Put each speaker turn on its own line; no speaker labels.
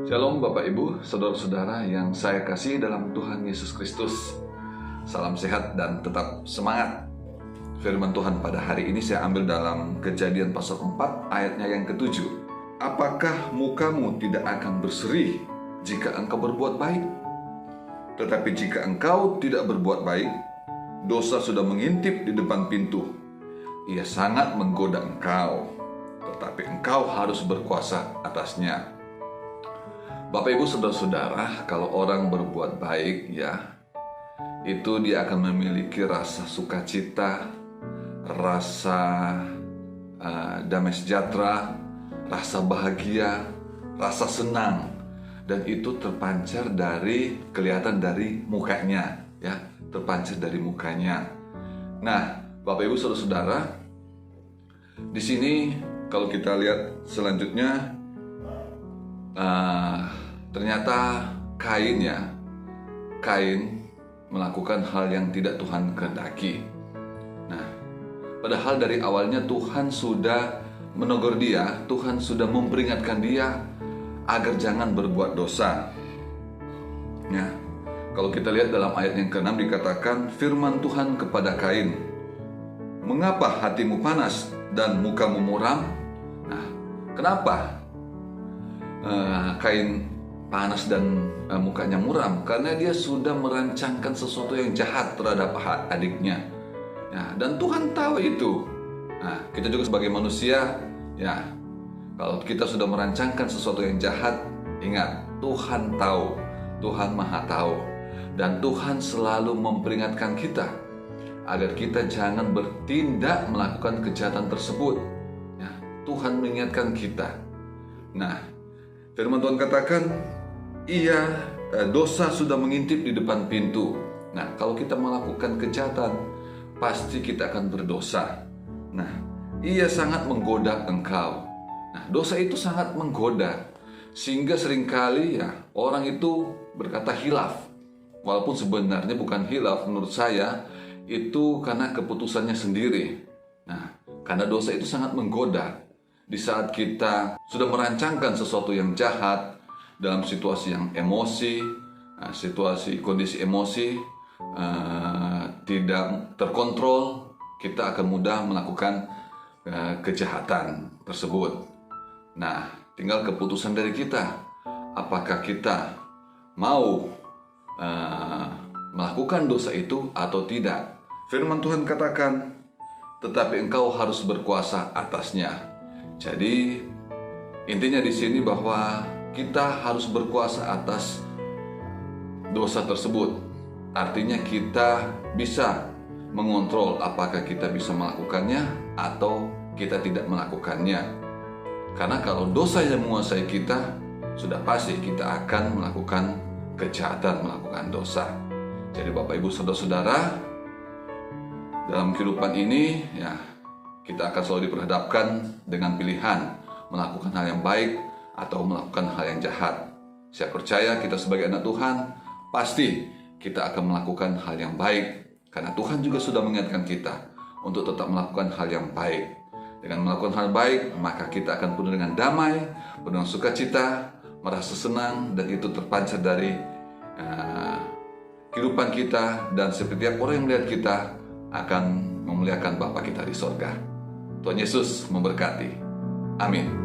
Shalom Bapak Ibu, Saudara-saudara yang saya kasih dalam Tuhan Yesus Kristus. Salam sehat dan tetap semangat. Firman Tuhan pada hari ini saya ambil dalam Kejadian pasal 4 ayatnya yang ke-7. Apakah mukamu tidak akan berseri jika engkau berbuat baik? Tetapi jika engkau tidak berbuat baik, dosa sudah mengintip di depan pintu. Ia sangat menggoda engkau, tetapi engkau harus berkuasa atasnya. Bapak Ibu Saudara-saudara, kalau orang berbuat baik itu dia akan memiliki rasa sukacita, rasa damai sejahtera, rasa bahagia, rasa senang, dan itu terpancar kelihatan dari mukanya, terpancar dari mukanya. Nah, Bapak Ibu Saudara-saudara, di sini kalau kita lihat selanjutnya, ternyata Kain melakukan hal yang tidak Tuhan kehendaki. Nah, padahal dari awalnya Tuhan sudah menegur dia, Tuhan sudah memperingatkan dia agar jangan berbuat dosa. Ya, kalau kita lihat dalam ayat yang ke-6 dikatakan, firman Tuhan kepada Kain, "Mengapa hatimu panas dan mukamu muram?" Nah, kenapa Kain panas dan mukanya muram? Karena dia sudah merancangkan sesuatu yang jahat terhadap adiknya. Dan Tuhan tahu itu. Nah, kita juga sebagai manusia, kalau kita sudah merancangkan sesuatu yang jahat, ingat, Tuhan tahu, Tuhan Maha tahu, dan Tuhan selalu memperingatkan kita agar kita jangan bertindak melakukan kejahatan tersebut. Tuhan mengingatkan kita. Nah, firman Tuhan katakan, dosa sudah mengintip di depan pintu. Nah, kalau kita melakukan kejahatan, pasti kita akan berdosa. Nah, ia sangat menggoda engkau. Nah, dosa itu sangat menggoda, sehingga seringkali orang itu berkata hilaf. Walaupun sebenarnya bukan hilaf, menurut saya itu karena keputusannya sendiri. Nah, karena dosa itu sangat menggoda. Di saat kita sudah merancangkan sesuatu yang jahat dalam situasi yang emosi, kondisi emosi tidak terkontrol, kita akan mudah melakukan kejahatan tersebut. Nah, tinggal keputusan dari kita. Apakah kita mau melakukan dosa itu atau tidak? Firman Tuhan katakan, tetapi engkau harus berkuasa atasnya. Jadi intinya di sini bahwa kita harus berkuasa atas dosa tersebut. Artinya kita bisa mengontrol apakah kita bisa melakukannya atau kita tidak melakukannya. Karena kalau dosa yang menguasai kita, sudah pasti kita akan melakukan kejahatan, melakukan dosa. Jadi Bapak Ibu Saudara-saudara, dalam kehidupan ini kita akan selalu diperhadapkan dengan pilihan melakukan hal yang baik atau melakukan hal yang jahat. Saya percaya kita sebagai anak Tuhan, pasti kita akan melakukan hal yang baik. Karena Tuhan juga sudah mengingatkan kita untuk tetap melakukan hal yang baik. Dengan melakukan hal baik, maka kita akan penuh dengan damai, penuh dengan sukacita, merasa senang, dan itu terpancar dari kehidupan kita. Dan setiap orang yang melihat kita akan memuliakan Bapa kita di sorga. Tuhan Yesus memberkati. Amin.